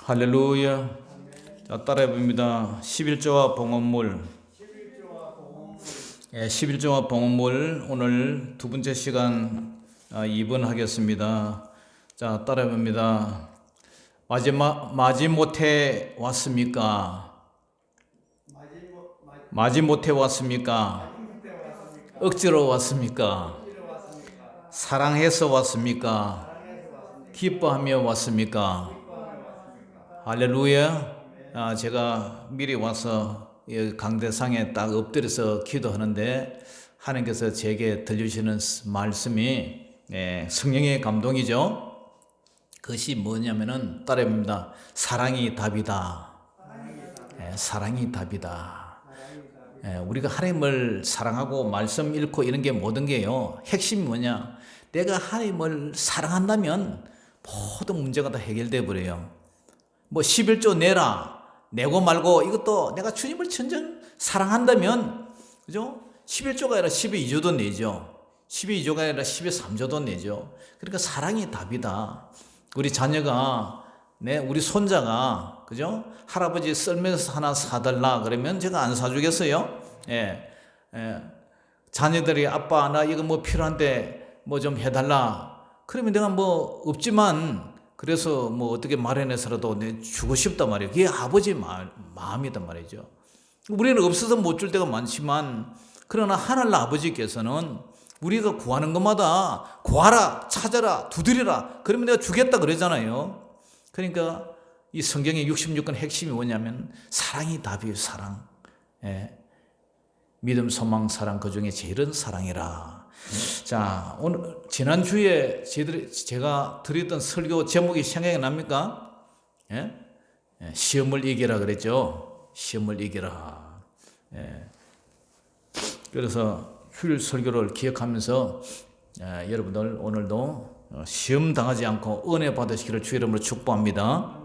할렐루야. 자, 따라해봅니다. 11조와 봉헌물. 11조와 봉헌물 오늘 두 번째 시간 2번 하겠습니다. 자, 따라해봅니다. 마지못해 왔습니까? 마지못해 왔습니까? 억지로 왔습니까? 사랑해서 왔습니까? 기뻐하며 왔습니까? 할렐루야. 제가 미리 와서 강대상에 딱 엎드려서 기도하는데 하나님께서 제게 들려주시는 말씀이 성령의 감동이죠. 그것이 뭐냐면은 따라합니다. 사랑이 답이다. 사랑이 답이다. 우리가 하나님을 사랑하고 말씀 읽고 이런 게 모든 게요. 핵심이 뭐냐? 내가 하나님을 사랑한다면 모든 문제가 다 해결돼 버려요. 뭐 11조 내라, 내고 말고 이것도 내가 주님을 진정 사랑한다면, 그죠? 11조가 아니라 12조도 내죠. 12조가 아니라 13조도 내죠. 그러니까 사랑이 답이다. 우리 자녀가, 우리 손자가, 그죠? 할아버지 썰면서 하나 사달라 그러면 제가 안 사주겠어요? 자녀들이 아빠 나 이거 뭐 필요한데 뭐 좀 해달라. 그러면 내가 뭐 없지만 그래서 뭐 어떻게 마련해서라도 내 주고 싶단 말이에요. 그게 아버지 마음이단 말이죠. 우리는 없어서 못 줄 때가 많지만 그러나 하늘날 아버지께서는 우리가 구하는 것마다 구하라, 찾아라, 두드리라. 그러면 내가 주겠다 그러잖아요. 그러니까 이 성경의 66권 핵심이 뭐냐면 사랑이 답이에요. 사랑. 믿음, 소망, 사랑 그 중에 제일은 사랑이라. 자, 오늘 지난주에 제가 드렸던 설교 제목이 생각이 납니까? 시험을 이기라 그랬죠. 시험을 이기라. 그래서 휴일 설교를 기억하면서 여러분들 오늘도 시험 당하지 않고 은혜 받으시기를 주 이름으로 축복합니다.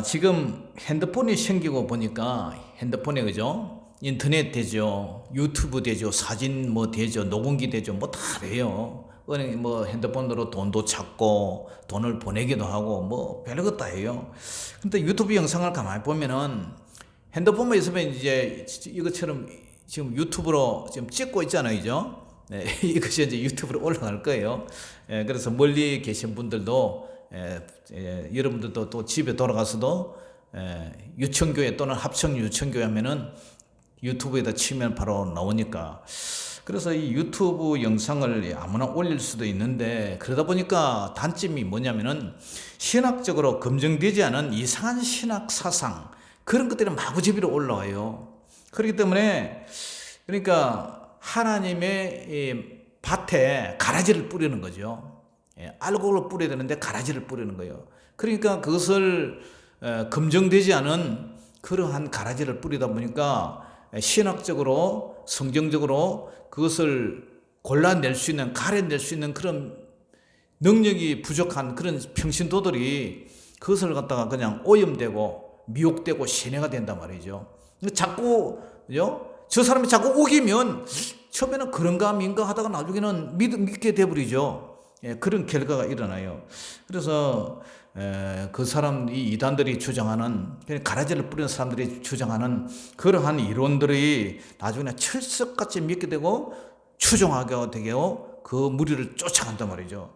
지금 핸드폰이 생기고 보니까 핸드폰에 그죠? 인터넷 되죠, 유튜브 되죠, 사진 뭐 되죠, 녹음기 되죠, 뭐 다 돼요. 은행 뭐 핸드폰으로 돈도 찾고 돈을 보내기도 하고 뭐 별것 다 해요. 근데 유튜브 영상을 가만히 보면은 핸드폰만 있으면 이제 이것처럼 지금 유튜브로 지금 찍고 있잖아요, 그죠? 이것이 이제 유튜브로 올라갈 거예요. 그래서 멀리 계신 분들도 여러분들도 또 집에 돌아가서도 유청교회 또는 합청 유청교회 하면은 유튜브에다 치면 바로 나오니까. 그래서 이 유튜브 영상을 아무나 올릴 수도 있는데 그러다 보니까 단점이 뭐냐면은 신학적으로 검증되지 않은 이상한 신학 사상 그런 것들이 마구잡이로 올라와요. 그렇기 때문에 그러니까 하나님의 밭에 가라지를 뿌리는 거죠. 알곡을 뿌려야 되는데 가라지를 뿌리는 거예요. 그러니까 그것을 검증되지 않은 그러한 가라지를 뿌리다 보니까 신학적으로 성경적으로 그것을 골라낼 수 있는, 가려낼 수 있는 그런 능력이 부족한 그런 평신도들이 그것을 갖다가 그냥 오염되고 미혹되고 신해가 된단 말이죠. 자꾸 저 사람이 자꾸 우기면 처음에는 그런가 아닌가 하다가 나중에는 믿게 돼버리죠. 그런 결과가 일어나요. 그래서 그 사람, 이 이단들이 주장하는, 가라지를 뿌리는 사람들이 주장하는 그러한 이론들이 나중에 철석같이 믿게 되고 추종하게 되고 그 무리를 쫓아간단 말이죠.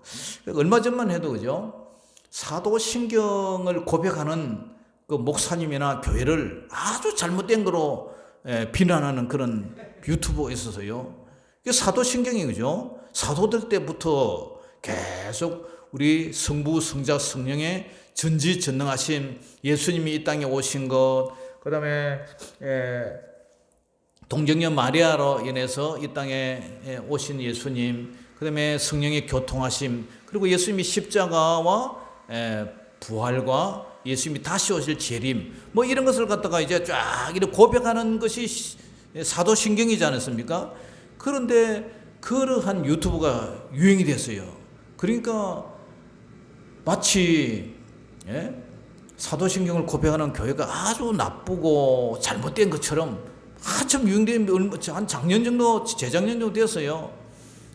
얼마 전만 해도 그죠? 사도신경을 고백하는 그 목사님이나 교회를 아주 잘못된 거로 비난하는 그런 유튜브가 있어서요. 사도신경이 그죠? 사도들 때부터 계속 우리 성부, 성자, 성령의 전지전능하심, 예수님이 이 땅에 오신 것, 그 다음에 동정녀 마리아로 인해서 이 땅에 오신 예수님, 그 다음에 성령의 교통하심, 그리고 예수님이 십자가와 부활과 예수님이 다시 오실 재림, 뭐 이런 것을 갖다가 이제 쫙 이렇게 고백하는 것이 사도신경이지 않습니까? 그런데 그러한 유튜브가 유행이 됐어요. 그러니까 마치 사도신경을 고백하는 교회가 아주 나쁘고 잘못된 것처럼 한참 유행된 한 작년 정도, 재작년 정도 됐어요.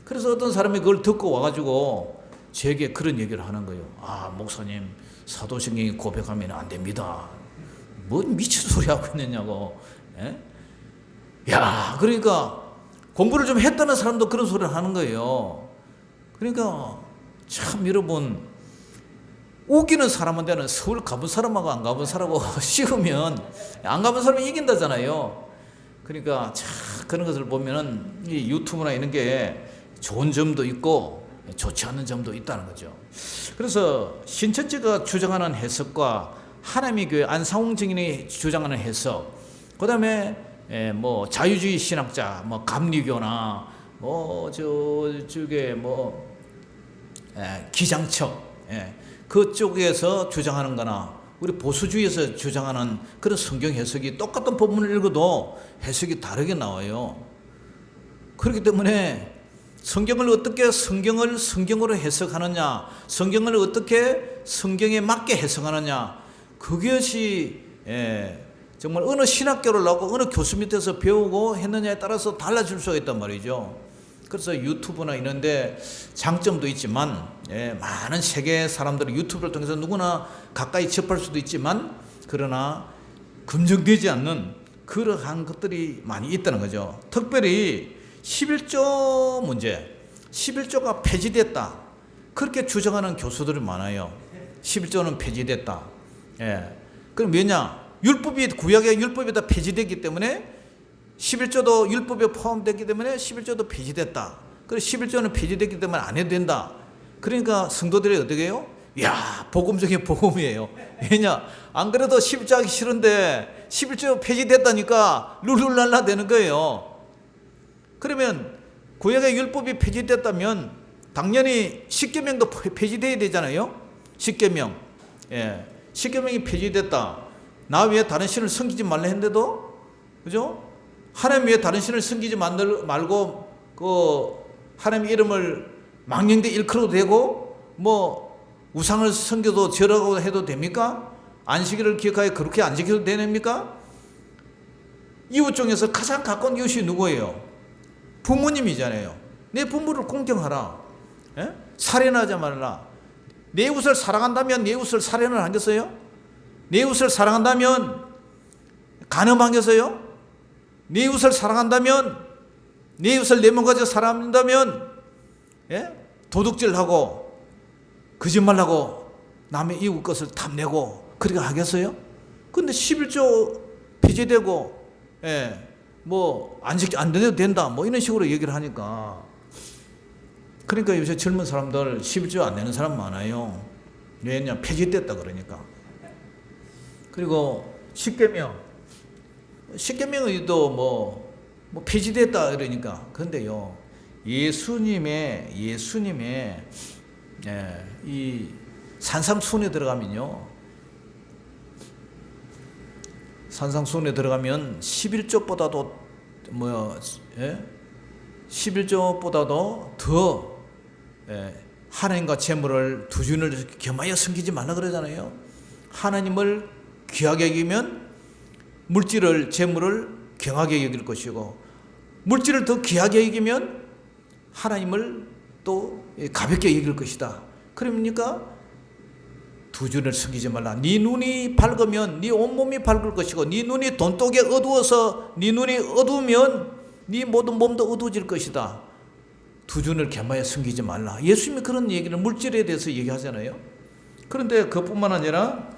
그래서 어떤 사람이 그걸 듣고 와가지고 제게 그런 얘기를 하는 거예요. 목사님, 사도신경이 고백하면 안 됩니다. 뭔 미친 소리 하고 있느냐고. 예? 야, 그러니까 공부를 좀 했다는 사람도 그런 소리를 하는 거예요. 그러니까 참 여러분, 웃기는 사람한테는 서울 가본 사람하고 안 가본 사람하고 씌우면 안 가본 사람이 이긴다잖아요. 그러니까 참 그런 것을 보면은 이 유튜브나 이런 게 좋은 점도 있고 좋지 않은 점도 있다는 거죠. 그래서 신천지가 주장하는 해석과 하나님의 교회 안상홍 증인이 주장하는 해석, 그다음에 뭐 자유주의 신학자, 뭐 감리교나 뭐 저쪽에 뭐 기장척, 그쪽에서 주장하는 거나 우리 보수주의에서 주장하는 그런 성경 해석이 똑같은 본문을 읽어도 해석이 다르게 나와요. 그렇기 때문에 성경을 어떻게 성경으로 해석하느냐, 성경을 어떻게 성경에 맞게 해석하느냐, 그것이 정말 어느 신학교를 나오고 어느 교수 밑에서 배우고 했느냐에 따라서 달라질 수가 있단 말이죠. 그래서 유튜브나 이런데 장점도 있지만 많은 세계 사람들이 유튜브를 통해서 누구나 가까이 접할 수도 있지만, 그러나 검증되지 않는 그러한 것들이 많이 있다는 거죠. 특별히 11조 문제, 11조가 폐지됐다, 그렇게 주장하는 교수들이 많아요. 11조는 폐지됐다. 그럼 왜냐? 율법이, 구약의 율법이 다 폐지됐기 때문에 11조도 율법에 포함됐기 때문에 11조도 폐지됐다. 그래서 11조는 폐지됐기 때문에 안 해도 된다. 그러니까 성도들이 어떻게 해요? 야, 복음 중에 복음이에요. 왜냐? 안 그래도 11조 하기 싫은데 11조 폐지됐다니까 룰루랄라 되는 거예요. 그러면 구약의 율법이 폐지됐다면 당연히 십계명도 폐지돼야 되잖아요. 십계명. 십계명이 폐지됐다. 나 외에 다른 신을 섬기지 말라 했는데도, 그죠? 하나님 외에 다른 신을 섬기지 말고 그 하나님 이름을 망령되 일컬어도 되고, 뭐 우상을 섬겨도 절하고 해도 됩니까? 안식일을 기억하여 그렇게 안 지켜도 됩니까? 이웃 중에서 가장 가까운 이웃이 누구예요? 부모님이잖아요. 내 부모를 공경하라. 살인하지 말라. 내 이웃을 사랑한다면 내 이웃을 살인을 하겠어요? 내 이웃을 사랑한다면 간음하겠어요? 내 이웃을 사랑한다면, 내 이웃을 내 몸까지 사랑한다면 도둑질하고 거짓말하고 남의 이웃 것을 탐내고 그렇게 하겠어요? 근데 11조 폐지되고 뭐 안 돼도 된다, 뭐 이런 식으로 얘기를 하니까, 그러니까 요새 젊은 사람들 11조 안 내는 사람 많아요. 왜냐? 폐지됐다 그러니까. 그리고 십계명의도 뭐 폐지됐다 그러니까. 그런데요, 예수님의 이 산상수훈에 들어가면요, 산상수훈에 들어가면 11조보다도 11조보다도 더 하나님과 재물을 두 주인을 겸하여 섬기지 말라 그러잖아요. 하나님을 귀하게 여기면 물질을, 재물을 경하게 여길 것이고, 물질을 더 귀하게 여기면 하나님을 또 가볍게 여길 것이다. 그러니까 두 주를 섬기지 말라. 네 눈이 밝으면 네 온몸이 밝을 것이고, 네 눈이 돈독에 어두워서 네 눈이 어두우면 네 모든 몸도 어두워질 것이다. 두 주를 겸하여 섬기지 말라. 예수님이 그런 얘기를 물질에 대해서 얘기하잖아요. 그런데 그뿐만 아니라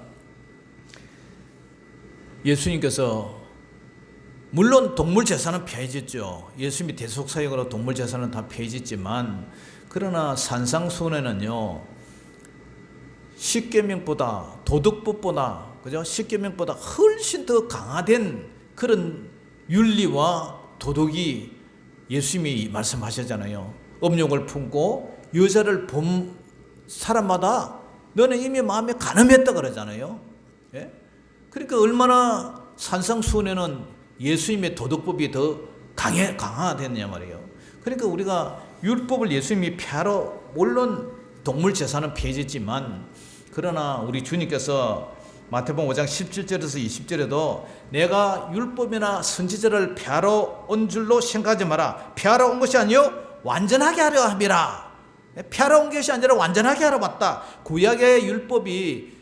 예수님께서, 물론 동물 제사는 폐해졌죠. 예수님이 대속사역으로 동물 제사는 다 폐해졌지만, 그러나 산상수훈에는요, 십계명보다, 도덕법보다, 그죠? 십계명보다 훨씬 더 강화된 그런 윤리와 도덕이 예수님이 말씀하셨잖아요. 음욕을 품고 여자를 본 사람마다 너는 이미 마음에 간음했다 그러잖아요. 그러니까 얼마나 산상수훈에는 예수님의 도덕법이 더 강화됐냐 말이에요. 그러니까 우리가 율법을 예수님이 폐하러, 물론 동물 제사는 폐해졌지만, 그러나 우리 주님께서 마태복음 5장 17절에서 20절에도 내가 율법이나 선지자를 폐하러 온 줄로 생각하지 마라. 폐하러 온 것이 아니요 완전하게 하려 함이라. 폐하러 온 것이 아니라 완전하게 하러 왔다. 구약의 율법이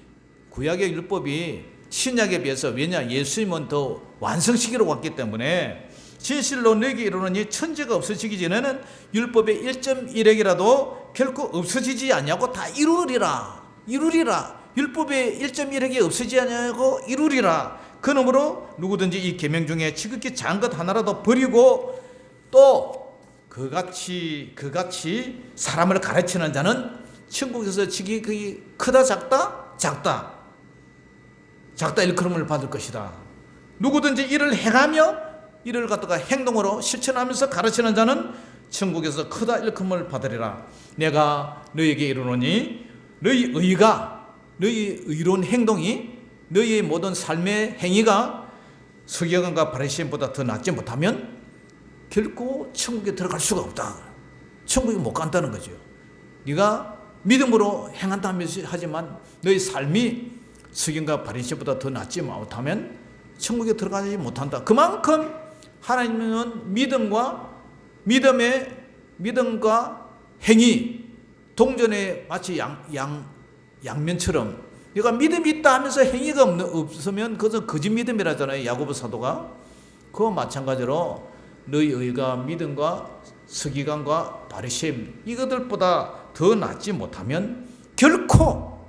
구약의 율법이 신약에 비해서 왜냐 예수님은 더 완성시키러 왔기 때문에 진실로 너에게 이르노니 천지가 없어지기 전에는 율법의 1.1획이라도 결코 없어지지 아니하고 다 이루리라. 율법의 1.1획이 없어지지 아니하고 이루리라. 그러므로 누구든지 이 계명 중에 지극히 작은 것 하나라도 버리고 또 그같이 사람을 가르치는 자는 천국에서 지극히 크다 작다 일컬음을 받을 것이다. 누구든지 이를 행하며 이를 갖다가 행동으로 실천하면서 가르치는 자는 천국에서 크다 일컬음을 받으리라. 내가 너희에게 이르노니 너희 의로운 행동이 너희의 모든 삶의 행위가 서기관과 바리새인보다 더 낫지 못하면 결코 천국에 들어갈 수가 없다. 천국에 못 간다는 거죠. 네가 믿음으로 행한다면서 하지만 너희 삶이 서기관과 바리새인보다 더 낫지 못하면 천국에 들어가지 못한다. 그만큼 하나님은 믿음과 행위 동전에 마치 양면처럼 네가 믿음이 있다 하면서 행위가 없으면 그것은 거짓 믿음이라잖아요. 야고보 사도가. 그와 마찬가지로 너희 의가 믿음과 서기관과 바리새인 이것들보다 더 낫지 못하면 결코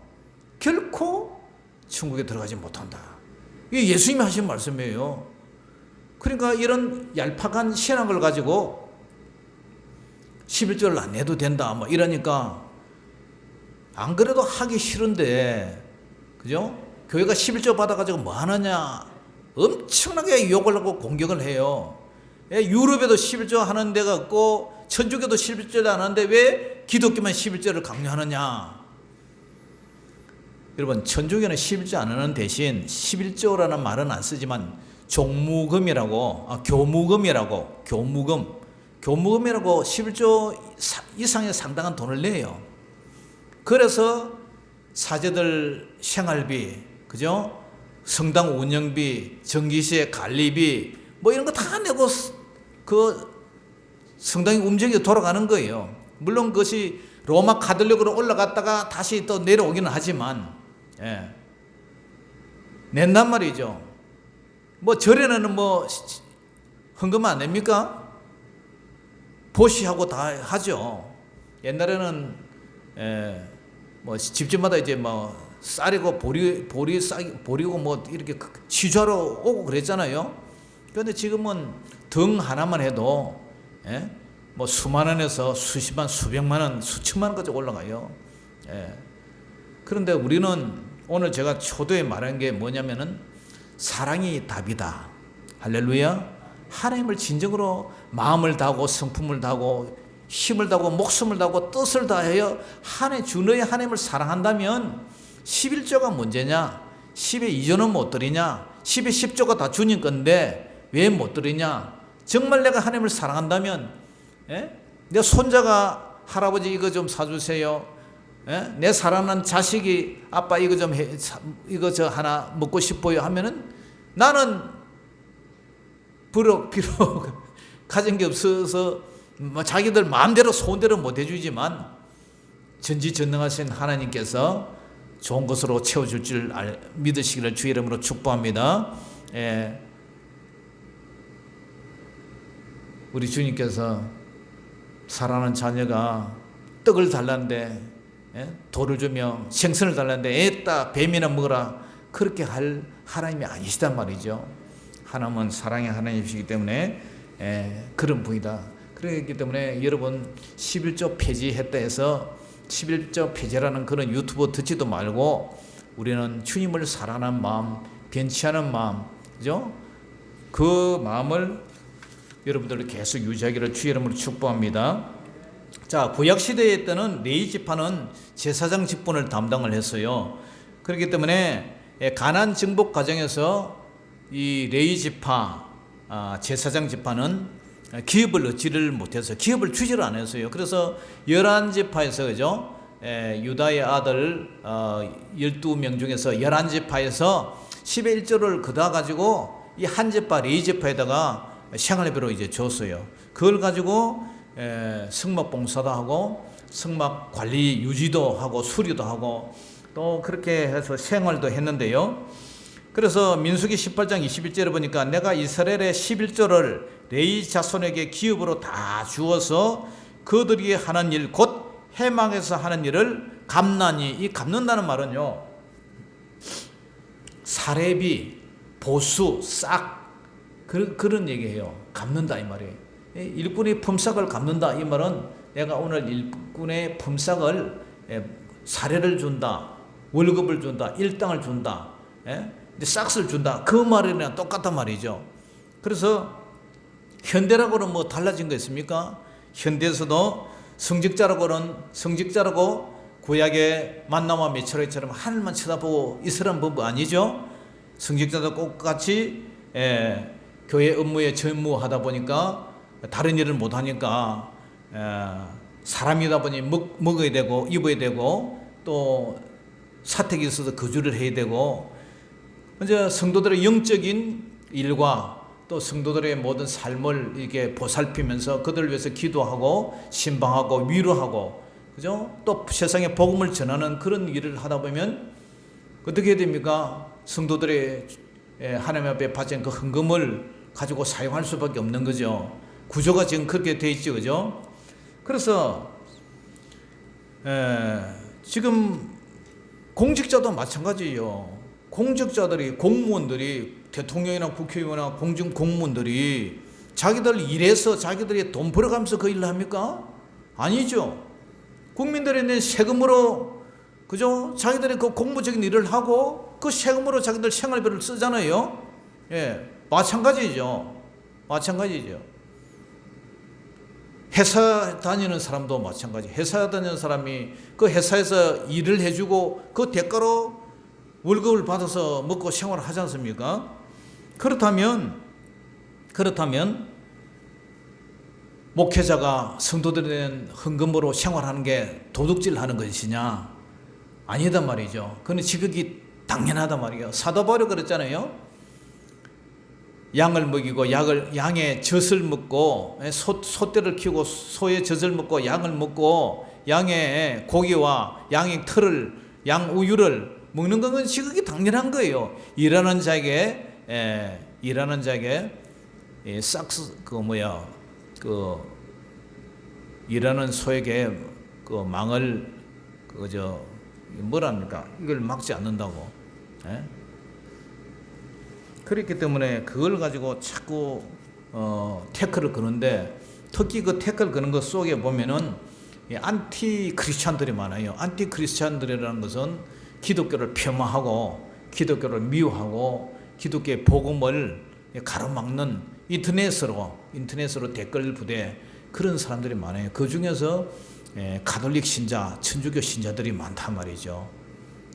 천국에 들어가지 못한다. 이게 예수님이 하신 말씀이에요. 그러니까 이런 얄팍한 신앙을 가지고 11조를 안 내도 된다 뭐 이러니까 안 그래도 하기 싫은데 그죠? 교회가 11조 받아가지고 뭐 하느냐 엄청나게 욕을 하고 공격을 해요. 유럽에도 11조 하는 데가 없고 천주교도 11조를 안 하는데 왜 기독교만 11조를 강요하느냐. 여러분 천주교는 11조 안 하는 대신 11조라는 말은 안 쓰지만 교무금이라고 11조 이상의 상당한 돈을 내요. 그래서 사제들 생활비, 그죠? 성당 운영비, 전기세 관리비 뭐 이런 거 다 내고 그 성당이 움직여 돌아가는 거예요. 물론 그것이 로마 가톨릭으로 올라갔다가 다시 또 내려오기는 하지만 낸단 말이죠. 뭐 절에는 뭐 헌금 안 냅니까? 보시하고 다 하죠. 옛날에는 뭐 집집마다 이제 뭐 쌀이고 보리고 뭐 이렇게 취조하러 오고 그랬잖아요. 그런데 지금은 등 하나만 해도 뭐 수만 원에서 수십만, 수백만 원, 수천만 원까지 올라가요. 그런데 우리는 오늘 제가 초도에 말한 게 뭐냐면은 사랑이 답이다. 할렐루야. 하나님을 진정으로 마음을 다하고 성품을 다하고 힘을 다하고 목숨을 다하고 뜻을 다하여 너의 하나님을 사랑한다면 11조가 문제냐? 10의 2조는 못 드리냐? 10의 10조가 다 주님 건데 왜 못 드리냐? 정말 내가 하나님을 사랑한다면 내 손자가 할아버지 이거 좀 사주세요. 내 사랑하는 자식이 아빠 이거 좀 이거 저 하나 먹고 싶어요 하면은 나는 비록 가진 게 없어서 뭐 자기들 마음대로 소원대로 못 해주지만 전지전능하신 하나님께서 좋은 것으로 채워줄 줄 믿으시기를 주의 이름으로 축복합니다. 우리 주님께서 사랑하는 자녀가 떡을 달라는데 돌을 주며 생선을 달라는데 애따 뱀이나 먹어라 그렇게 할 하나님이 아니시단 말이죠. 하나님은 사랑의 하나님이시기 때문에 그런 분이다. 그렇기 때문에 여러분 11조 폐지했다 해서 11조 폐지라는 그런 유튜브 듣지도 말고 우리는 주님을 사랑하는 마음, 변치하는 마음, 그죠? 그 마음을 여러분들 계속 유지하기를 주의 이름으로 축복합니다. 자, 구약시대에 때는 레위 지파는 제사장 직분을 담당을 했어요. 그렇기 때문에 가나안 정복 과정에서 이 레위 지파, 제사장 지파는 기업을 얻지를 못해서 기업을 주지를 않았어요. 그래서 11지파에서 그죠? 유다의 아들 12명 중에서 11지파에서 10의 1조를 걷어 가지고 이 한 지파 레위 지파에다가 생활비로 이제 줬어요. 그걸 가지고 성막 봉사도 하고 성막 관리 유지도 하고 수리도 하고 또 그렇게 해서 생활도 했는데요. 그래서 민수기 18장 21절에 보니까 내가 이스라엘의 11조를 레위 자손에게 기업으로 다 주어서 그들이 하는 일 곧 해망에서 하는 일을 갚나니, 이 갚는다는 말은요, 사례비, 보수, 싹, 그런 얘기예요. 갚는다 이 말이에요. 일꾼의 품삯을 갚는다 이 말은 내가 오늘 일꾼의 품삯을 사례를 준다, 월급을 준다, 일당을 준다, 싹스를 준다, 그 말이랑 똑같단 말이죠. 그래서 현대라고는 뭐 달라진 거 있습니까? 현대에서도 성직자라고 구약의 만나와 메추라기처럼 하늘만 쳐다보고 있으란 법 아니죠. 성직자도 똑같이 교회 업무에 전무하다 보니까 다른 일을 못하니까 사람이다 보니 먹어야 되고 입어야 되고 또 사택이 있어서 거주를 해야 되고, 이제 성도들의 영적인 일과 또 성도들의 모든 삶을 이렇게 보살피면서 그들을 위해서 기도하고 신방하고 위로하고, 그죠? 또 세상에 복음을 전하는 그런 일을 하다 보면 어떻게 됩니까? 성도들의 하나님 앞에 바친 그 헌금을 가지고 사용할 수밖에 없는 거죠. 구조가 지금 그렇게 돼 있죠, 그죠? 그래서 지금 공직자도 마찬가지예요. 공직자들이, 공무원들이, 대통령이나 국회의원이나 공중 공무원들이 자기들 일해서 자기들이 돈 벌어가면서 그 일을 합니까? 아니죠. 국민들이 낸 세금으로, 그죠? 자기들이 그 공무적인 일을 하고 그 세금으로 자기들 생활비를 쓰잖아요. 마찬가지죠. 회사 다니는 사람도 마찬가지. 회사 다니는 사람이 그 회사에서 일을 해주고 그 대가로 월급을 받아서 먹고 생활을 하지 않습니까? 그렇다면 목회자가 성도들에 대한 헌금으로 생활하는 게 도둑질하는 것이냐? 아니단 말이죠. 그건 지극히 당연하단 말이에요. 사도 바울이 그랬잖아요. 양을 먹이고 양의 젖을 먹고, 소떼를 키우고 소의 젖을 먹고 양을 먹고 양의 고기와 양의 털을, 양 우유를 먹는 건 지극히 당연한 거예요. 일하는 자에게 일하는 소에게 그 망을 뭐랍니까? 이걸 막지 않는다고. 그렇기 때문에 그걸 가지고 자꾸 태클을 거는데, 특히 그 태클 거는 것 속에 보면은 안티 크리스찬들이 많아요. 안티 크리스찬들이라는 것은 기독교를 폄하하고 기독교를 미워하고 기독교의 복음을 가로막는 인터넷으로 댓글 부대, 그런 사람들이 많아요. 그 중에서 가톨릭 신자, 천주교 신자들이 많단 말이죠.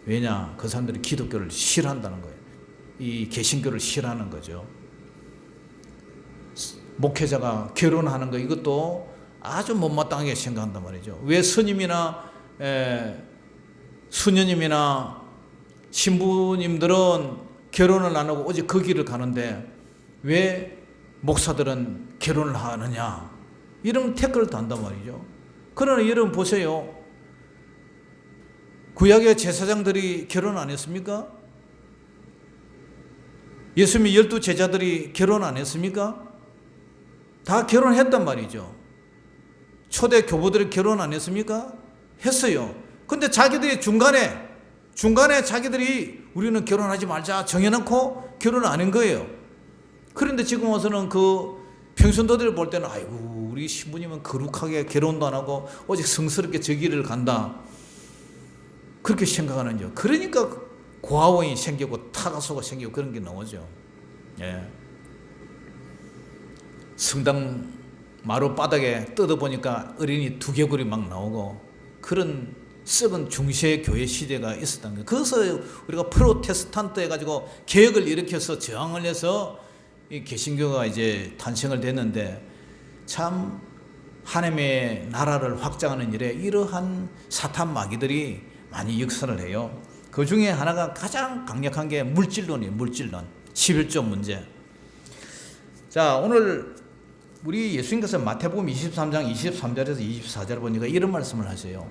왜냐? 그 사람들이 기독교를 싫어한다는 거예요. 이 개신교를 싫어하는 거죠. 목회자가 결혼하는 거, 이것도 아주 못마땅하게 생각한단 말이죠. 왜 스님이나 수녀님이나 신부님들은 결혼을 안 하고 오직 그 길을 가는데 왜 목사들은 결혼을 하느냐, 이런 태클을 단단 말이죠. 그러나 여러분 보세요. 구약의 제사장들이 결혼 안 했습니까? 예수님의 12 제자들이 결혼 안 했습니까? 다 결혼했단 말이죠. 초대 교부들이 결혼 안 했습니까? 했어요. 근데 자기들이 중간에 자기들이 우리는 결혼하지 말자 정해놓고 결혼을 안 한 거예요. 그런데 지금 와서는 그 평신도들을 볼 때는 아이고, 우리 신부님은 거룩하게 결혼도 안 하고 오직 성스럽게 저 길을 간다, 그렇게 생각하는죠. 그러니까 고아원이 생기고 타가소가 생기고 그런 게 나오죠. 성당 마루 바닥에 뜯어보니까 어린이 두개골이 막 나오고, 그런 썩은 중세 교회 시대가 있었던 거예요. 그래서 우리가 프로테스탄트 해가지고 개혁을 일으켜서 저항을 해서 이 개신교가 이제 탄생을 됐는데, 참 하나님의 나라를 확장하는 일에 이러한 사탄 마귀들이 많이 역사를 해요. 그 중에 하나가 가장 강력한 게 물질론이에요. 물질론. 11조 문제. 자, 오늘 우리 예수님께서 마태복음 23장 23절에서 24절 보니까 이런 말씀을 하세요.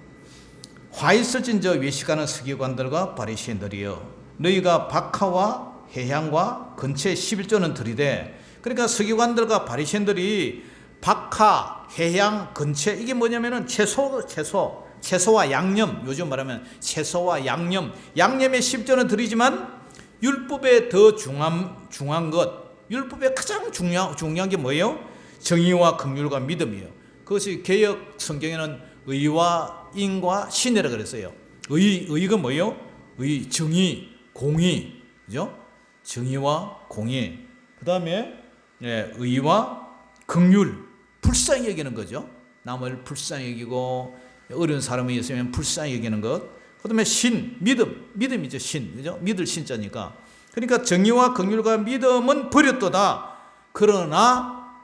화 있을진저 외식하는 서기관들과 바리새인들이여 너희가 박하와 해향과 근처에 11조는 들이되. 그러니까 서기관들과 바리새인들이 박하, 해향, 근처 이게 뭐냐면은 채소와 양념, 요즘 말하면 채소와 양념에 10조는 들이지만 율법에 더 중요한 것, 율법에 가장 중요한 게 뭐예요? 정의와 긍휼과 믿음이에요. 그것이 개역 성경에는 의와 인과 신이라 그랬어요. 의가 뭐예요? 의, 정의, 공의, 그죠? 정의와 공의. 그 다음에 의와 긍휼, 불쌍히 여기는 거죠. 남을 불쌍히 여기고 어려운 사람이 있으면 불쌍히 여기는 것. 그 다음에 신, 믿음이죠. 신, 그죠? 믿을 신자니까. 그러니까 정의와 긍휼과 믿음은 버렸도다. 그러나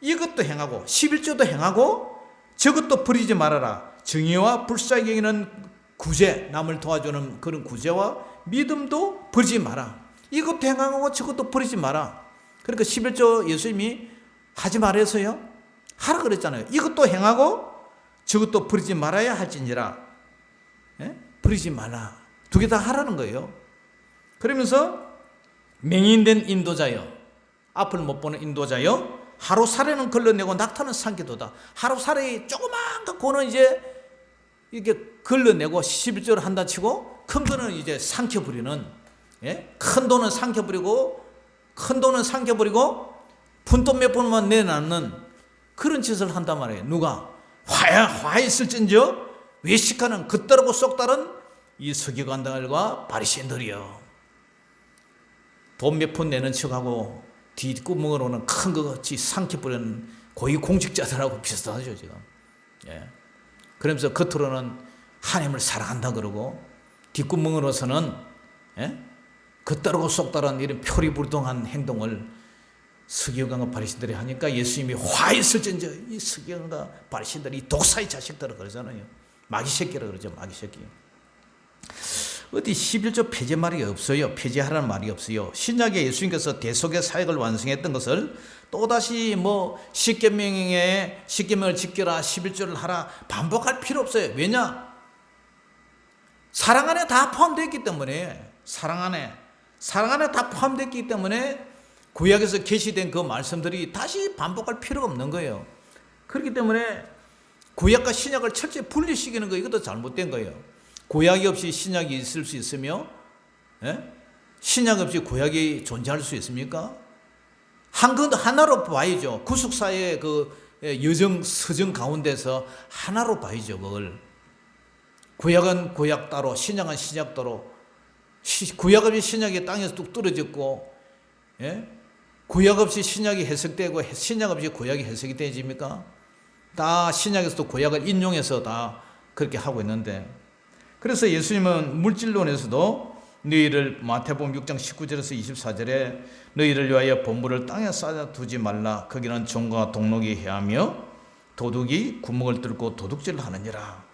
이것도 행하고 11조도 행하고 저것도 버리지 말아라. 정의와 불쌍히 여기는 구제, 남을 도와주는 그런 구제와 믿음도 버리지 마라. 이것도 행하고 저것도 버리지 마라. 그러니까 11조 예수님이 하지 말아서요. 하라 그랬잖아요. 이것도 행하고 저것도 버리지 말아야 할지니라. 버리지 말라. 두 개 다 하라는 거예요. 그러면서 맹인된 인도자여, 앞을 못 보는 인도자여, 하루 살에는 걸러내고 낙타는 삼키도다. 하루 살에 조그만 거는 이제 이렇게 걸러내고 11조를 한다 치고 큰 거는 이제 삼켜버리는, 큰 돈은 삼켜버리고 푼돈 몇 번만 내놨는 그런 짓을 한단 말이에요. 누가? 화 있을진저 외식하는 겉다르고 쏙다른 이 서기관들과 바리새인들이요. 돈 몇 푼 내는 척하고 뒷구멍으로는 큰 거 같이 삼켜버리는 고위 공직자들하고 비슷하죠 지금. 그러면서 겉으로는 하나님을 사랑한다 그러고 뒷구멍으로서는 겉다르고 쏙다른 이런 표리불통한 행동을 서기관과 바리새인들이 하니까 예수님이 화 있을진저 이 서기관과 바리새인들이 독사의 자식들을 그러잖아요. 마귀 새끼라 그러죠. 마귀 새끼. 어디 11조 폐지 말이 없어요. 폐지하라는 말이 없어요. 신약에 예수님께서 대속의 사역을 완성했던 것을 또다시 십계명을 지켜라, 11조를 하라 반복할 필요 없어요. 왜냐? 사랑 안에 다 포함되어 있기 때문에, 사랑 안에 다 포함되어 있기 때문에 구약에서 계시된 그 말씀들이 다시 반복할 필요가 없는 거예요. 그렇기 때문에 구약과 신약을 철저히 분리시키는 거, 이것도 잘못된 거예요. 구약이 없이 신약이 있을 수 있으며, 신약 없이 구약이 존재할 수 있습니까? 하나로 봐야죠. 구속사의 그 서정 가운데서 하나로 봐야죠. 그걸. 구약은 구약 따로, 신약은 신약 따로. 구약 없이 신약이 땅에서 뚝 떨어졌고, 구약 없이 신약이 해석되고 신약 없이 구약이 해석이 되집니까? 다 신약에서도 구약을 인용해서 다 그렇게 하고 있는데, 그래서 예수님은 물질론에서도 너희를 마태복음 6장 19절에서 24절에 너희를 위하여 보물을 땅에 쌓아두지 말라. 거기는 종과 동록이 해하며 도둑이 구멍을 뚫고 도둑질을 하느니라.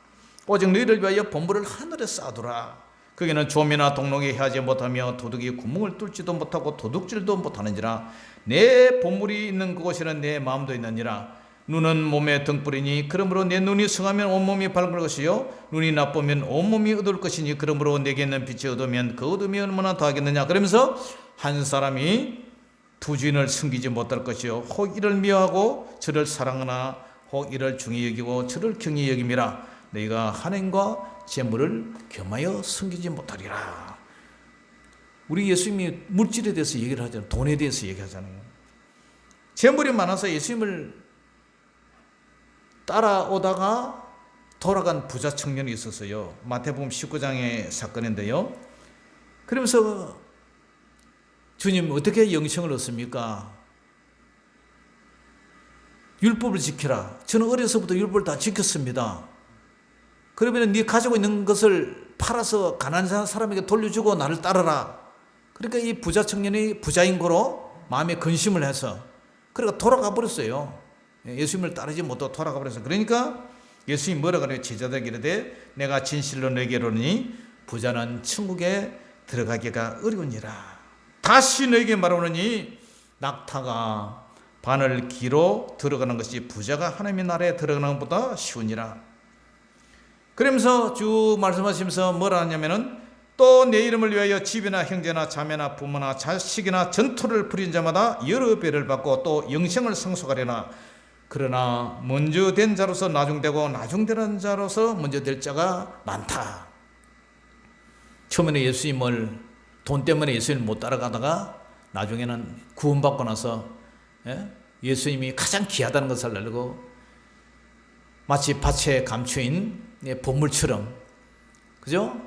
오직 너희를 위하여 보물을 하늘에 쌓아두라. 거기는 좀이나 동록이 해하지 못하며 도둑이 구멍을 뚫지도 못하고 도둑질도 못하느니라. 내 보물이 있는 그곳에는 내 마음도 있느니라. 눈은 몸의 등불이니 그러므로 내 눈이 성하면 온몸이 밝을 것이요 눈이 나쁘면 온몸이 어두울 것이니 그러므로 내게 있는 빛이 어두우면 그 어둠이 얼마나 더하겠느냐. 그러면서 한 사람이 두 주인을 섬기지 못할 것이요 혹 이를 미워하고 저를 사랑하나 혹 이를 중히 여기고 저를 경히 여김이라. 너희가 하나님과 재물을 겸하여 섬기지 못하리라. 우리 예수님이 물질에 대해서 얘기를 하잖아요. 돈에 대해서 얘기하잖아요. 재물이 많아서 예수님을 따라오다가 돌아간 부자 청년이 있었어요. 마태복음 19장의 사건인데요. 그러면서 주님 어떻게 영생을 얻습니까? 율법을 지키라. 저는 어려서부터 율법을 다 지켰습니다. 그러면 네 가지고 있는 것을 팔아서 가난한 사람에게 돌려주고 나를 따르라. 그러니까 이 부자 청년이 부자인 거로 마음에 근심을 해서 그러니까 돌아가 버렸어요. 예수님을 따르지 못하고 돌아가 버렸어요. 그러니까 예수님이 뭐라 그래요? 제자들에게 이르되 내가 진실로 너에게 이르노니 부자는 천국에 들어가기가 어려우니라. 다시 너에게 말하노니 낙타가 바늘 기로 들어가는 것이 부자가 하나님의 나라에 들어가는 것보다 쉬우니라. 그러면서 쭉 말씀하시면서 뭐라 하냐면은 또 내 이름을 위하여 집이나 형제나 자매나 부모나 자식이나 전투를 벌인 자마다 여러 배를 받고 또 영생을 상속하려나 그러나 먼저 된 자로서 나중되고 나중되는 자로서 먼저 될 자가 많다. 처음에는 예수님을 돈 때문에 예수님을 못 따라가다가 나중에는 구원받고 나서 예수님이 가장 귀하다는 것을 알고 마치 밭에 감추인 보물처럼, 그죠?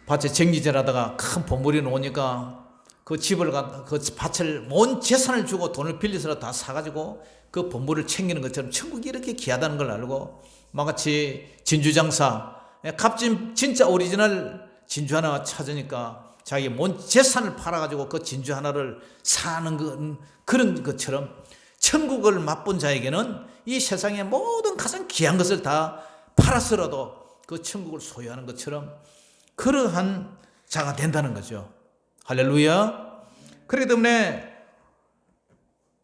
밭에 정리질하다가 큰 보물이 나오니까 그 집을 그 밭을 온 재산을 주고 돈을 빌려서 다 사가지고 그 보물을 챙기는 것처럼 천국이 이렇게 귀하다는 걸 알고 마치 진주장사 값진 진짜 오리지널 진주 하나 찾으니까 자기 온 재산을 팔아가지고 그 진주 하나를 사는 그런 것처럼 천국을 맛본 자에게는 이 세상의 모든 가장 귀한 것을 다 팔아서라도 그 천국을 소유하는 것처럼 그러한 자가 된다는 거죠. 할렐루야. 그렇기 때문에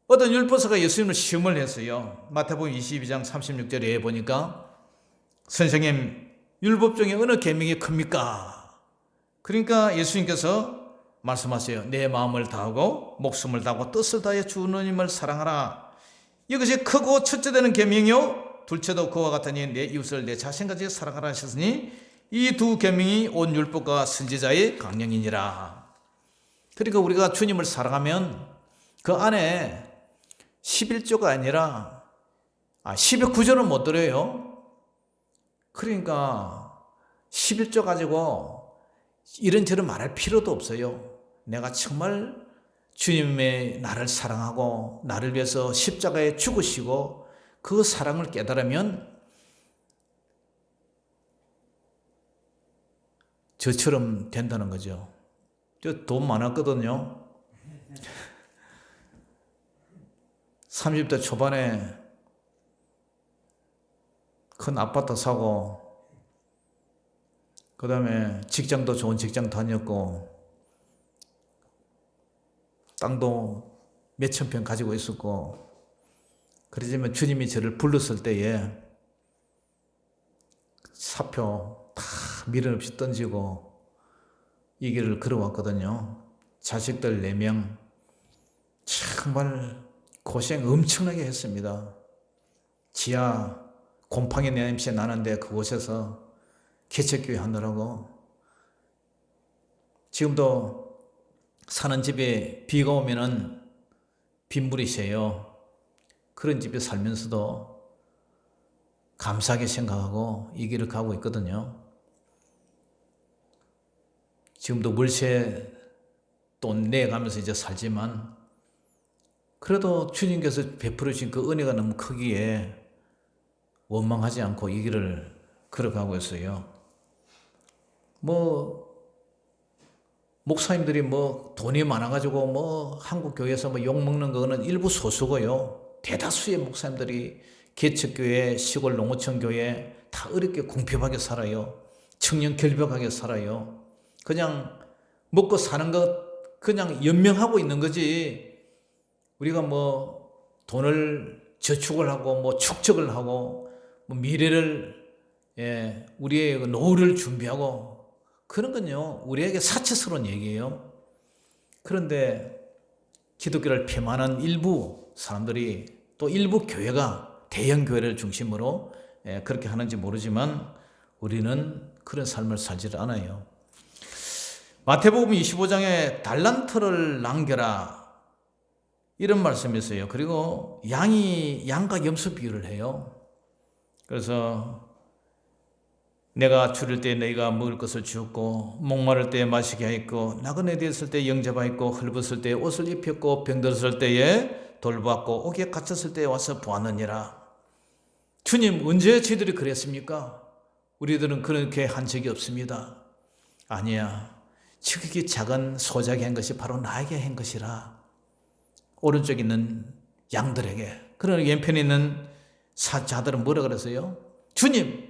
어떤 율법사가 예수님을 시험을 했어요. 마태복음 22장 36절에 보니까 선생님 율법 중에 어느 계명이 큽니까? 그러니까 예수님께서 말씀하세요. 내 마음을 다하고 목숨을 다하고 뜻을 다해 주 하나님을 사랑하라. 이것이 크고 첫째 되는 계명이요 둘째도 그와 같으니 내 이웃을 내 자신같이 사랑하라 하셨으니 이 두 계명이 온 율법과 선지자의 강령이니라. 그러니까 우리가 주님을 사랑하면 그 안에 11조가 아니라 10의 9조는 못 들어요. 그러니까 11조 가지고 이런저런 말할 필요도 없어요. 내가 정말 주님의 나를 사랑하고 나를 위해서 십자가에 죽으시고 그 사랑을 깨달으면 저처럼 된다는 거죠. 저 돈 많았거든요. 30대 초반에 큰 아파트 사고 그 다음에 직장도 좋은 직장 다녔고 땅도 몇천 평 가지고 있었고 그러지만 주님이 저를 불렀을 때에 사표 다 미련 없이 던지고 이 길을 걸어왔거든요. 자식들 4명 정말 고생 엄청나게 했습니다. 지하 곰팡이 냄새 나는데 그곳에서 개척교회 하느라고 지금도 사는 집에 비가 오면은 빗물이 새요. 그런 집에 살면서도 감사하게 생각하고 이 길을 가고 있거든요. 지금도 월세 돈 내가면서 이제 살지만 그래도 주님께서 베풀어 주신 그 은혜가 너무 크기에 원망하지 않고 이 길을 걸어가고 있어요. 목사님들이 돈이 많아가지고 한국 교회에서 욕먹는 거는 일부 소수고요. 대다수의 목사님들이 개척교회, 시골 농어촌 교회 다 어렵게 궁핍하게 살아요. 청년 결벽하게 살아요. 그냥 먹고 사는 것 그냥 연명하고 있는 거지. 우리가 돈을 저축을 하고 축적을 하고 미래를 우리의 노후를 준비하고 그런 건요 우리에게 사치스러운 얘기예요. 그런데 기독교를 폐만한 일부 사람들이 또 일부 교회가 대형 교회를 중심으로 그렇게 하는지 모르지만 우리는 그런 삶을 살지 않아요. 마태복음 25장에 달란트를 남겨라 이런 말씀이 있어요. 그리고 양과 염소 비유를 해요. 그래서 내가 줄일 때 너희가 먹을 것을 주었고 목마를 때 마시게 하였고 나그네 되었을 때 영접하였고 헐벗을 때 옷을 입혔고 병들었을 때에 돌보았고 옥에 갇혔을 때 와서 보았느니라. 주님 언제 저희들이 그랬습니까? 우리들은 그렇게 한 적이 없습니다. 아니야. 지극히 작은 소작이 한 것이 바로 나에게 한 것이라. 오른쪽에 있는 양들에게. 그러나 왼편에 있는 자들은 뭐라 그랬어요? 주님,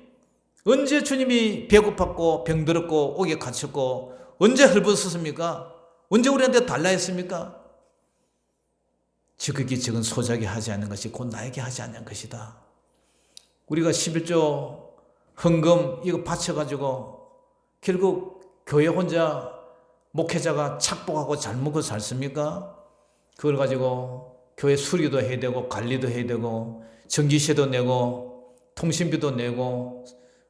언제 주님이 배고팠고 병들었고 옥에 갇혔고 언제 헐벗었습니까? 언제 우리한테 달라 했습니까? 지극히 적은 소작이 하지 않는 것이 곧 나에게 하지 않는 것이다. 우리가 11조 헌금 이거 바쳐가지고 결국 교회 혼자 목회자가 착복하고 잘 먹고 살습니까? 그걸 가지고 교회 수리도 해야 되고 관리도 해야 되고 전기세도 내고 통신비도 내고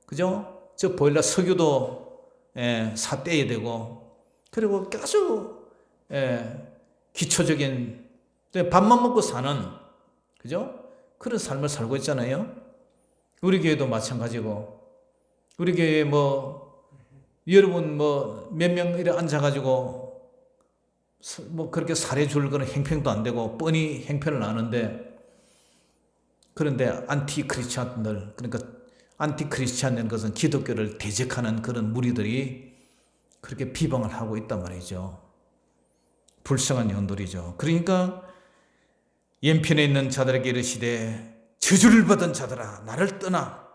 그죠? 저 보일러 석유도 사떼야 되고 그리고 계속 기초적인 밥만 먹고 사는 그죠? 그런 삶을 살고 있잖아요. 우리 교회도 마찬가지고 우리 교회에 여러분 몇 명 이렇게 앉아가지고 그렇게 살해 줄 그런 행편도 안 되고 뻔히 행편을 아는데 그런데 안티 크리스찬들 그러니까 안티 크리스찬이라는 것은 기독교를 대적하는 그런 무리들이 그렇게 비방을 하고 있단 말이죠. 불쌍한 영들이죠. 그러니까 연편에 있는 자들에게 이르시되 저주를 받은 자들아 나를 떠나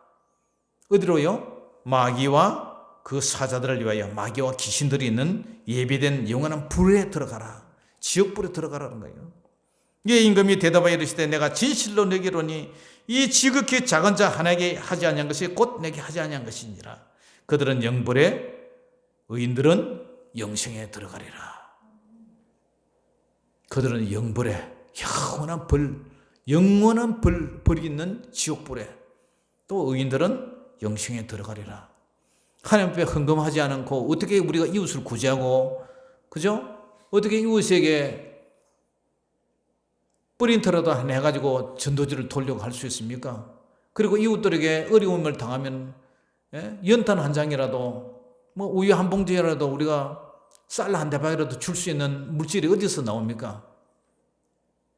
어디로요? 마귀와 그 사자들을 위하여 마귀와 귀신들이 있는 예비된 영원한 불에 들어가라. 지옥불에 들어가라는 거예요. 이에 임금이 대답하여 이르시되 내가 진실로 너희로니 이 지극히 작은 자 하나에게 하지 아니한 것이 곧 내게 하지 아니한 것이니라. 그들은 영불에 의인들은 영생에 들어가리라. 그들은 영불에 영원한 벌이 있는 지옥불에 또 의인들은 영생에 들어가리라. 하나님 앞에 헌금하지 않고 어떻게 우리가 이웃을 구제하고 그죠? 어떻게 이웃에게 프린터라도 하나 해가지고 전도지를 돌려고 할 수 있습니까? 그리고 이웃들에게 어려움을 당하면 연탄 한 장이라도 우유 한 봉지라도 우리가 쌀 한 대박이라도 줄 수 있는 물질이 어디서 나옵니까?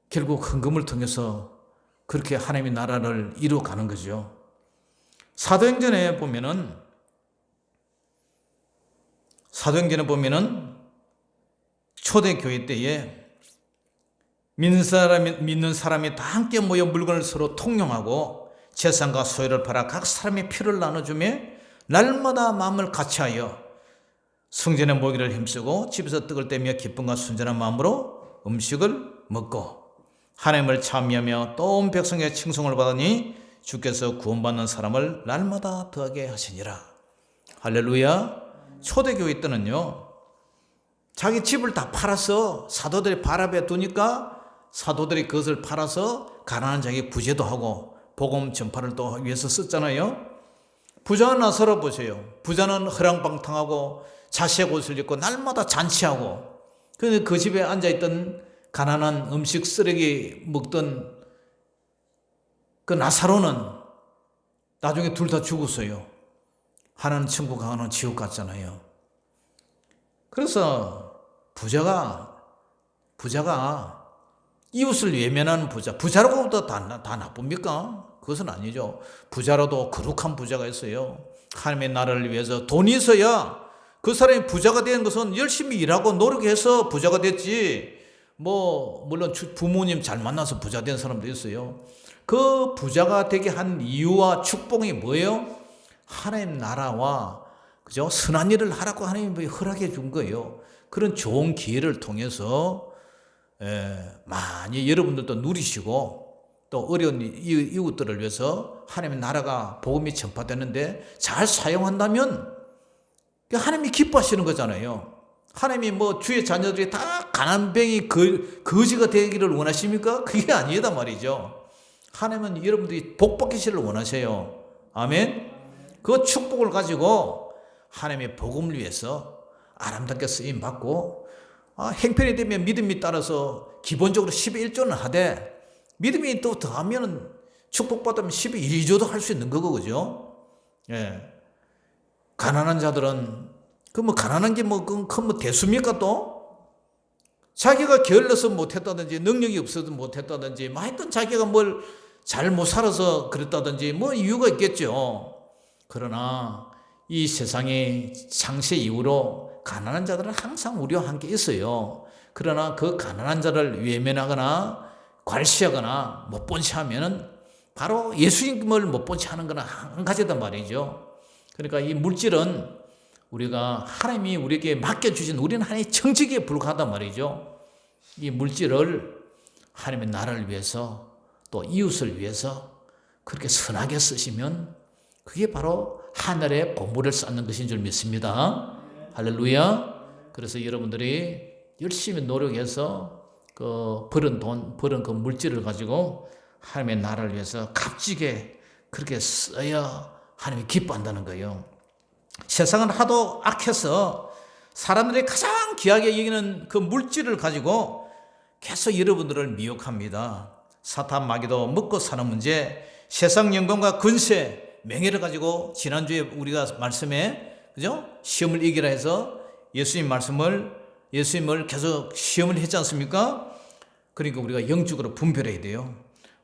결국 헌금을 통해서 그렇게 하나님의 나라를 이루어가는 거죠. 사도행전에 보면은 초대교회 때에 믿는 사람이 다 함께 모여 물건을 서로 통용하고 재산과 소유를 팔아 각 사람의 필요를 나눠주며 날마다 마음을 같이하여 성전에 모이기를 힘쓰고 집에서 떡을 떼며 기쁨과 순전한 마음으로 음식을 먹고 하나님을 찬미하며 또 온 백성의 칭송을 받으니 주께서 구원받는 사람을 날마다 더하게 하시니라. 할렐루야. 초대교회 때는요 자기 집을 다 팔아서 사도들이 발 앞에 두니까 사도들이 그것을 팔아서 가난한 자에게 구제도 하고 복음 전파를 또 위해서 썼잖아요. 부자는 나서러 보세요. 부자는 허랑방탕하고 자색 옷을 입고 날마다 잔치하고 근데 그 집에 앉아있던 가난한 음식 쓰레기 먹던 그 나사로는 나중에 둘 다 죽었어요. 하나는 천국, 하나는 지옥 갔잖아요. 그래서 부자가 이웃을 외면하는 부자라고 다 나쁩니까? 그것은 아니죠. 부자라도 거룩한 부자가 있어요. 하나님의 나라를 위해서 돈이 있어야 그 사람이 부자가 된 것은 열심히 일하고 노력해서 부자가 됐지. 물론 부모님 잘 만나서 부자 된 사람도 있어요. 그 부자가 되게 한 이유와 축복이 뭐예요? 하나님 나라와 그죠? 선한 일을 하라고 하나님이 허락해 준 거예요. 그런 좋은 기회를 통해서 많이 여러분들도 누리시고 또 어려운 이웃들을 위해서 하나님의 나라가 복음이 전파되는데 잘 사용한다면 하나님이 기뻐하시는 거잖아요. 하나님이 주의 자녀들이 다 가난뱅이 거지가 되기를 원하십니까? 그게 아니다 말이죠. 하나님은 여러분들이 복 받기를 원하세요. 아멘. 그 축복을 가지고 하나님의 복음을 위해서 아름답게 쓰임 받고 행편이 되면 믿음이 따라서 기본적으로 11조는 하되 믿음이 또 더하면 축복받으면 12조도 할 수 있는 거고 그죠? 예. 가난한 자들은 가난한 게 대수입니까 또? 자기가 게을러서 못했다든지 능력이 없어서 못했다든지 하여튼 자기가 뭘 잘 못 살아서 그랬다든지 이유가 있겠죠. 그러나 이 세상의 창세 이후로 가난한 자들은 항상 우리와 함께 있어요. 그러나 그 가난한 자를 외면하거나 괄시하거나 못본시하면은 바로 예수님을 못본시하는 거는 한 가지단 말이죠. 그러니까 이 물질은 우리가 하나님이 우리에게 맡겨주신 우리는 하나님의 청지기에 불과하단 말이죠. 이 물질을 하나님의 나라를 위해서 또 이웃을 위해서 그렇게 선하게 쓰시면 그게 바로 하늘의 보물을 쌓는 것인 줄 믿습니다. 할렐루야. 그래서 여러분들이 열심히 노력해서 그 벌은 돈, 벌은 그 물질을 가지고 하나님의 나라를 위해서 값지게 그렇게 써야 하나님이 기뻐한다는 거예요. 세상은 하도 악해서 사람들이 가장 귀하게 여기는 그 물질을 가지고 계속 여러분들을 미혹합니다. 사탄 마귀도 먹고 사는 문제, 세상 영광과 근세, 명예를 가지고 지난주에 우리가 말씀에 그죠? 시험을 이기라 해서 예수님을 계속 시험을 했지 않습니까? 그러니까 우리가 영적으로 분별해야 돼요.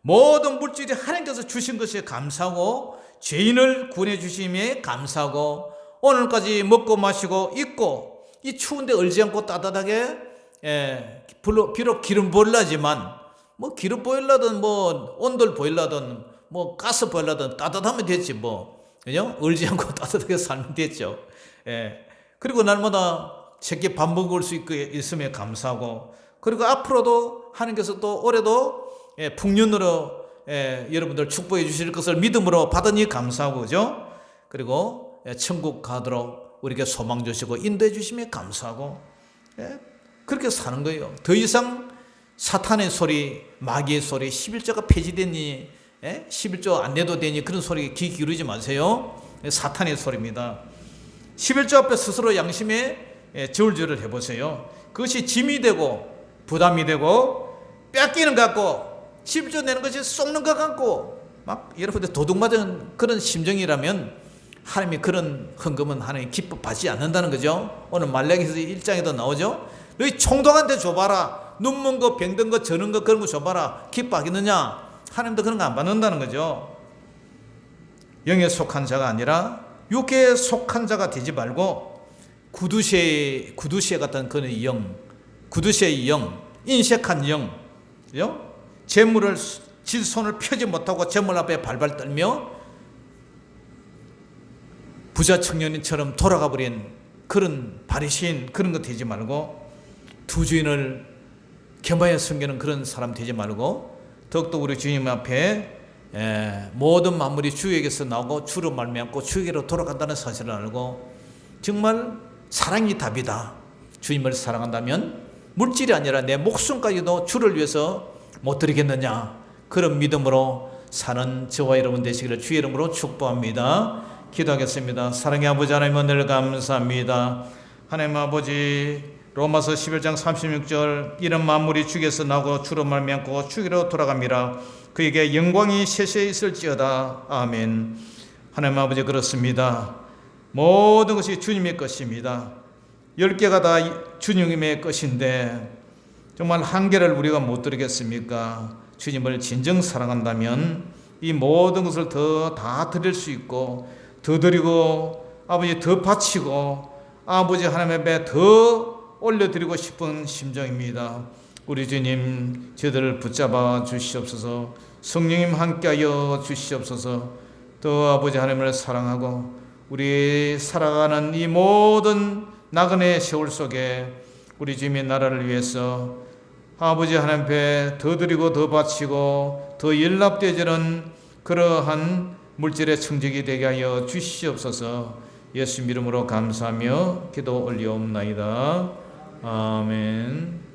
모든 물질이 하나님께서 주신 것에 감사하고 죄인을 구원해 주심에 감사하고 오늘까지 먹고 마시고 입고 이 추운데 얼지 않고 따뜻하게 비록 기름 보일러지만 뭐 기름 보일러든 뭐 온돌 보일러든 뭐 가스 보일러든 따뜻하면 됐지 뭐 그죠? 얼지 않고 따뜻하게 살면 됐죠. 그리고 날마다 새끼 밥 먹을 수 있음에 감사하고 그리고 앞으로도 하나님께서 또 올해도 풍년으로 여러분들 축복해 주실 것을 믿음으로 받으니 감사하고 그죠? 그리고 천국 가도록 우리에게 소망 주시고 인도해 주심에 감사하고 그렇게 사는 거예요. 더 이상 사탄의 소리, 마귀의 소리, 11조가 폐지되니 11조 안 내도 되니 그런 소리에 귀 기울이지 마세요. 사탄의 소리입니다. 11조 앞에 스스로 양심에 저울질을 해보세요. 그것이 짐이 되고 부담이 되고 뺏기는 것 같고 11조 내는 것이 쏙는 것 같고 막 여러분들 도둑 맞은 그런 심정이라면 하나님이 그런 헌금은 하나님 기뻐하지 않는다는 거죠. 오늘 말라기서 1장에도 나오죠. 너희 총독한테 줘봐라. 눈먼 거, 병든 거, 저는 거 그런 거 줘봐라. 기뻐하겠느냐? 하나님도 그런 거 안 받는다는 거죠. 영에 속한 자가 아니라 육에 속한 자가 되지 말고 구두쇠 같은 그런 영, 구두쇠의 영, 인색한 영, 그죠? 재물을 질 손을 펴지 못하고 재물 앞에 발발 떨며 부자 청년인처럼 돌아가 버린 그런 바리새인 그런 거 되지 말고 두 주인을 겸하여 섬기는 그런 사람 되지 말고 더욱더 우리 주님 앞에 모든 만물이 주에게서 나오고 주로 말미암고 주에게로 돌아간다는 사실을 알고 정말 사랑이 답이다. 주님을 사랑한다면 물질이 아니라 내 목숨까지도 주를 위해서 못 드리겠느냐. 그런 믿음으로 사는 저와 여러분 되시기를 주의 이름으로 축복합니다. 기도하겠습니다. 사랑의 아버지 하나님 은혜를 감사합니다. 하나님 아버지 로마서 11장 36절 이런 만물이 주께서 나고 주로 말미암고 주께로 돌아갑니다. 그에게 영광이 세세에 있을지어다. 아멘. 하나님 아버지 그렇습니다. 모든 것이 주님의 것입니다. 10개가 다 주님의 것인데 정말 한 개를 우리가 못 드리겠습니까? 주님을 진정 사랑한다면 이 모든 것을 다 드릴 수 있고 더 드리고 아버지 더 바치고 아버지 하나님 앞에 더 올려드리고 싶은 심정입니다. 우리 주님 저희들을 붙잡아 주시옵소서. 성령님 함께하여 주시옵소서. 또 아버지 하나님을 사랑하고 우리 살아가는 이 모든 나그네 세월 속에 우리 주님의 나라를 위해서 아버지 하나님 앞에 더 드리고 더 바치고 더 연락되지는 그러한 물질의 청적이 되게 하여 주시옵소서. 예수 이름으로 감사하며 기도 올리옵나이다. 아멘.